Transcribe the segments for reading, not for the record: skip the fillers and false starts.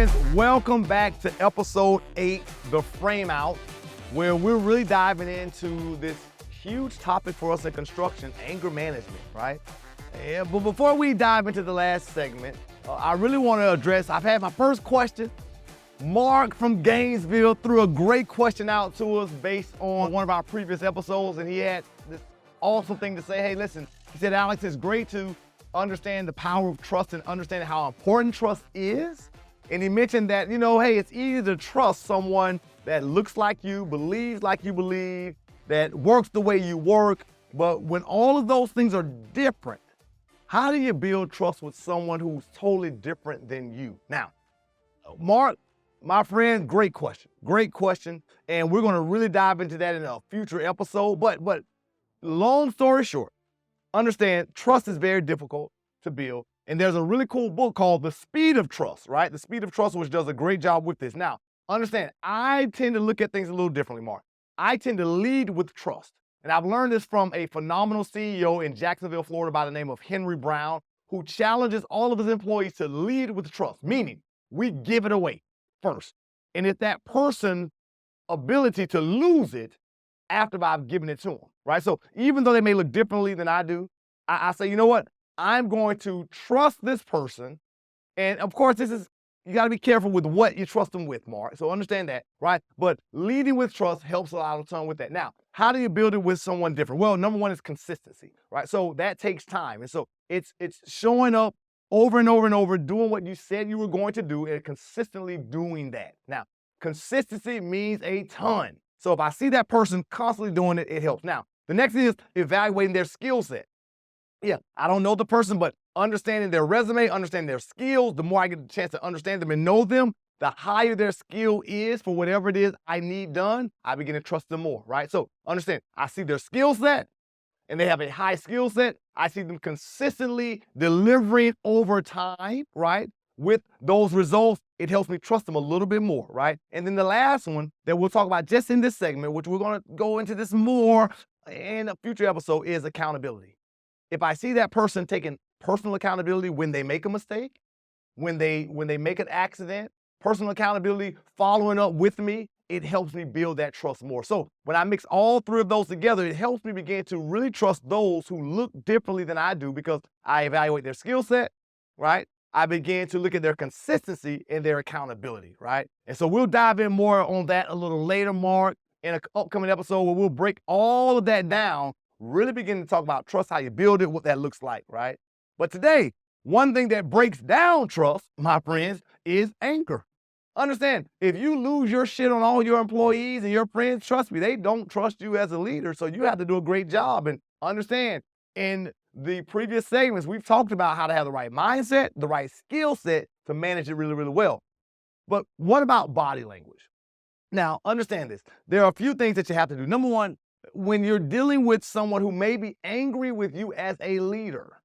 friends, welcome back to episode 8, The Frame Out, where we're really diving into this huge topic for us in construction, anger management, right? But before we dive into the last segment, I really want to address, I've had my first question. Mark from Gainesville threw a great question out to us based on one of our previous episodes, and he had this awesome thing to say. Hey, listen, he said, Alex, it's great to understand the power of trust and understand how important trust is. And he mentioned that, hey, it's easy to trust someone that looks like you, believes like you believe, that works the way you work. But when all of those things are different, how do you build trust with someone who's totally different than you? Now, Mark, my friend, great question. And we're going to really dive into that in a future episode. But long story short, understand trust is very difficult to build. And there's a really cool book called The Speed of Trust, right? The Speed of Trust, which does a great job with this. Now, understand, I tend to look at things a little differently, Mark. I tend to lead with trust. And I've learned this from a phenomenal CEO in Jacksonville, Florida by the name of Henry Brown, who challenges all of his employees to lead with trust, meaning we give it away first. And it's that person's ability to lose it after I've given it to them, right? So even though they may look differently than I do, I say, you know what? I'm going to trust this person. And of course, you got to be careful with what you trust them with, Mark. So understand that, right? But leading with trust helps a lot of time with that. Now, how do you build it with someone different? Well, number one is consistency, right? So that takes time. And so it's showing up over and over and over, doing what you said you were going to do and consistently doing that. Now, consistency means a ton. So if I see that person constantly doing it, it helps. Now, the next thing is evaluating their skill set. Yeah, I don't know the person, but understanding their resume, understanding their skills, the more I get a chance to understand them and know them, the higher their skill is for whatever it is I need done, I begin to trust them more, right? So understand, I see their skill set and they have a high skill set. I see them consistently delivering over time, right? With those results, it helps me trust them a little bit more, right? And then the last one that we'll talk about just in this segment, which we're going to go into this more in a future episode, is accountability. If I see that person taking personal accountability when they make a mistake, when they make an accident, personal accountability, following up with me, it helps me build that trust more. So when I mix all three of those together, it helps me begin to really trust those who look differently than I do because I evaluate their skill set, right? I begin to look at their consistency and their accountability, right? And so we'll dive in more on that a little later, Mark, in an upcoming episode where we'll break all of that down, really begin to talk about trust, how you build it, what that looks like, right? But today, one thing that breaks down trust, my friends, is anger. Understand, if you lose your shit on all your employees and your friends, trust me, they don't trust you as a leader. So you have to do a great job. And understand, in the previous segments, we've talked about how to have the right mindset, the right skill set to manage it really, really well. But what about body language? Now, understand this. There are a few things that you have to do. Number one, when you're dealing with someone who may be angry with you as a leader,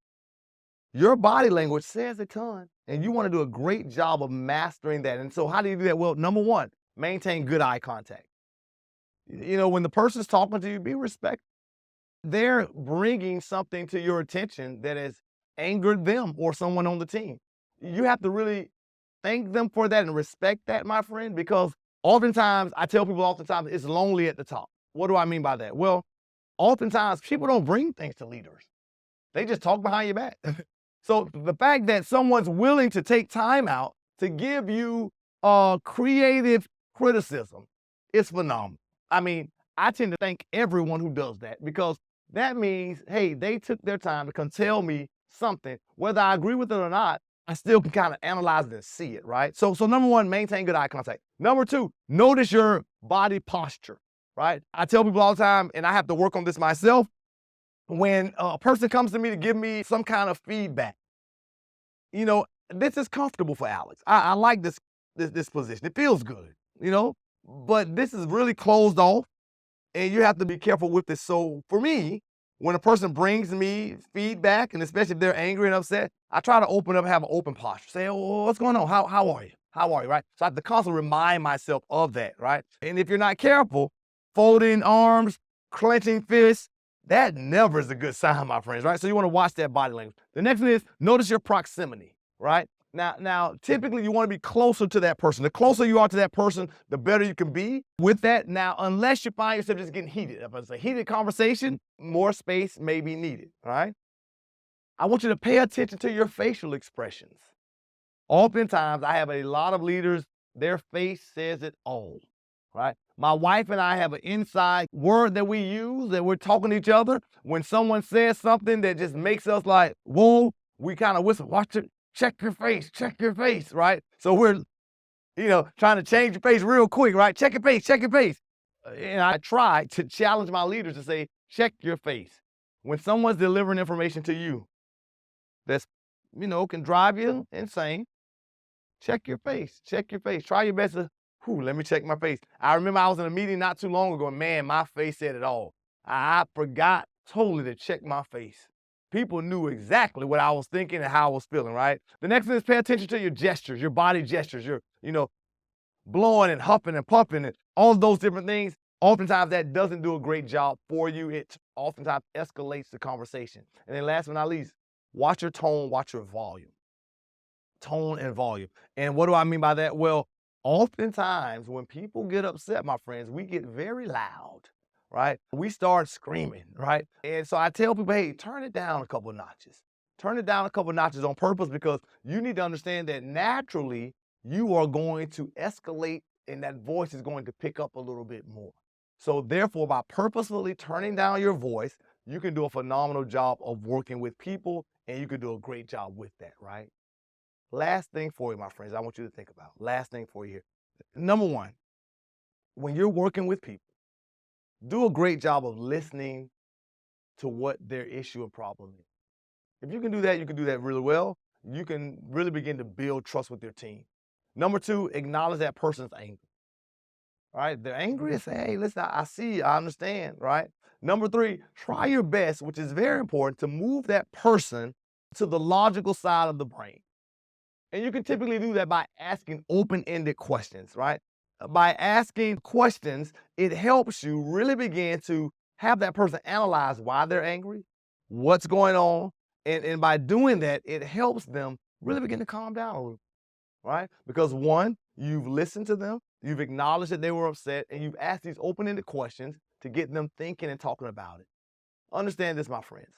your body language says a ton, and you want to do a great job of mastering that. And so how do you do that? Well, number one, maintain good eye contact. When the person's talking to you, be respectful. They're bringing something to your attention that has angered them or someone on the team. You have to really thank them for that and respect that, my friend, because oftentimes, I tell people oftentimes, it's lonely at the top. What do I mean by that? Well, oftentimes people don't bring things to leaders. They just talk behind your back. So the fact that someone's willing to take time out to give you creative criticism is phenomenal. I mean, I tend to thank everyone who does that because that means, hey, they took their time to come tell me something. Whether I agree with it or not, I still can kind of analyze it and see it, right? So number one, maintain good eye contact. Number two, notice your body posture, right? I tell people all the time, and I have to work on this myself, when a person comes to me to give me some kind of feedback, this is comfortable for Alex. I like this position. It feels good, but this is really closed off and you have to be careful with this. So for me, when a person brings me feedback, and especially if they're angry and upset, I try to open up, have an open posture. Say, oh, what's going on? How are you? How are you, right? So I have to constantly remind myself of that, right? And if you're not careful, folding arms, clenching fists, that never is a good sign, my friends, right? So you want to watch that body language. The next thing is notice your proximity, right? Now, typically you want to be closer to that person. The closer you are to that person, the better you can be with that. Now, unless you find yourself just getting heated. If it's a heated conversation, more space may be needed, all right? I want you to pay attention to your facial expressions. Oftentimes, I have a lot of leaders, their face says it all, right? My wife and I have an inside word that we use, that we're talking to each other. When someone says something that just makes us like, whoa, we kind of whistle, watch it, check your face, right? So we're, trying to change your face real quick, right? Check your face. And I try to challenge my leaders to say, check your face. When someone's delivering information to you that's, can drive you insane, check your face. Try your best to, let me check my face. I remember I was in a meeting not too long ago, and man, my face said it all. I forgot totally to check my face. People knew exactly what I was thinking and how I was feeling, right? The next thing is pay attention to your gestures, your body gestures, your, blowing and huffing and puffing and all of those different things. Oftentimes that doesn't do a great job for you. It oftentimes escalates the conversation. And then last but not least, watch your tone, watch your volume. Tone and volume. And what do I mean by that? Well, oftentimes when people get upset, my friends, we get very loud, right? We start screaming, right? And so I tell people, hey, turn it down a couple of notches. Turn it down a couple of notches on purpose, because you need to understand that naturally you are going to escalate and that voice is going to pick up a little bit more. So therefore, by purposefully turning down your voice, you can do a phenomenal job of working with people, and you can do a great job with that, right? Last thing for you, my friends, I want you to think about. Last thing for you here. Number one, when you're working with people, do a great job of listening to what their issue or problem is. If you can do that really well. You can really begin to build trust with your team. Number two, acknowledge that person's anger. All right, they're angry and say, hey, listen, I see you, I understand, right? Number three, try your best, which is very important, to move that person to the logical side of the brain. And you can typically do that by asking open-ended questions, right? By asking questions, it helps you really begin to have that person analyze why they're angry, what's going on, and by doing that, it helps them really begin to calm down a little, right? Because one, you've listened to them, you've acknowledged that they were upset, and you've asked these open-ended questions to get them thinking and talking about it. Understand this, my friends.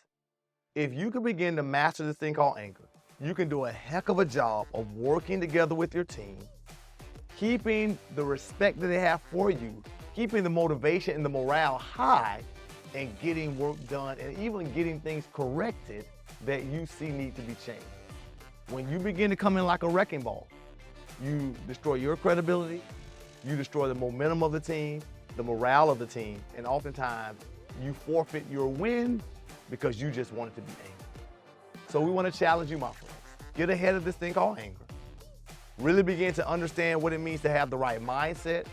If you can begin to master this thing called anger, you can do a heck of a job of working together with your team, keeping the respect that they have for you, keeping the motivation and the morale high, and getting work done, and even getting things corrected that you see need to be changed. When you begin to come in like a wrecking ball, you destroy your credibility, you destroy the momentum of the team, the morale of the team, and oftentimes you forfeit your win because you just wanted to be angry. So we want to challenge you, my friends. Get ahead of this thing called anger. Really begin to understand what it means to have the right mindset,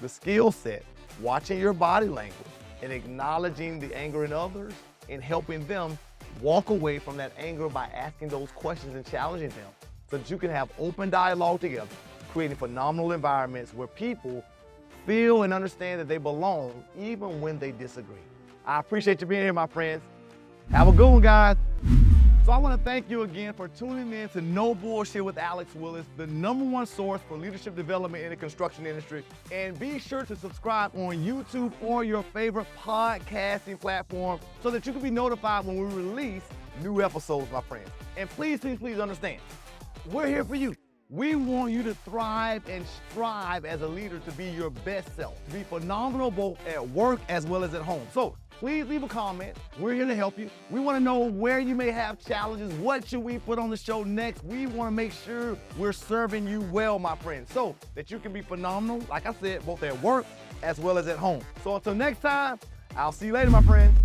the skill set, watching your body language, and acknowledging the anger in others, and helping them walk away from that anger by asking those questions and challenging them, so that you can have open dialogue together, creating phenomenal environments where people feel and understand that they belong even when they disagree. I appreciate you being here, my friends. Have a good one, guys. So I want to thank you again for tuning in to No Bullshit with Alex Willis, the #1 source for leadership development in the construction industry. And be sure to subscribe on YouTube or your favorite podcasting platform so that you can be notified when we release new episodes, my friends. And please, please, please understand, we're here for you. We want you to thrive and strive as a leader to be your best self, to be phenomenal both at work as well as at home. So please leave a comment. We're here to help you. We want to know where you may have challenges. What should we put on the show next? We want to make sure we're serving you well, my friends, so that you can be phenomenal, like I said, both at work as well as at home. So until next time, I'll see you later, my friends.